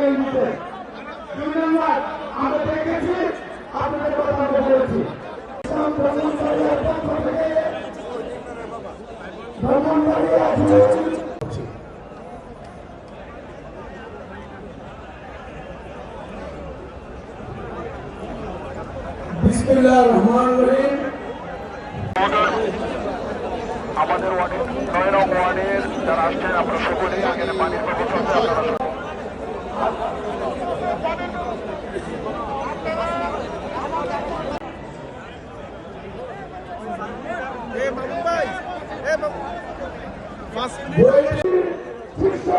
জায়গায় নিতে। 2 নম্বর আমরা দেখেছি আপনাদের কথা আমরা বলেছি বিসমিল্লাহির রহমানির রহিম। আমাদের ওয়ার্ডের 9 নং ওয়ার্ডের যারা আসছেন আপনারা সকলেই আগের পানির ব্যবস্থা আপনারা শিক্ষা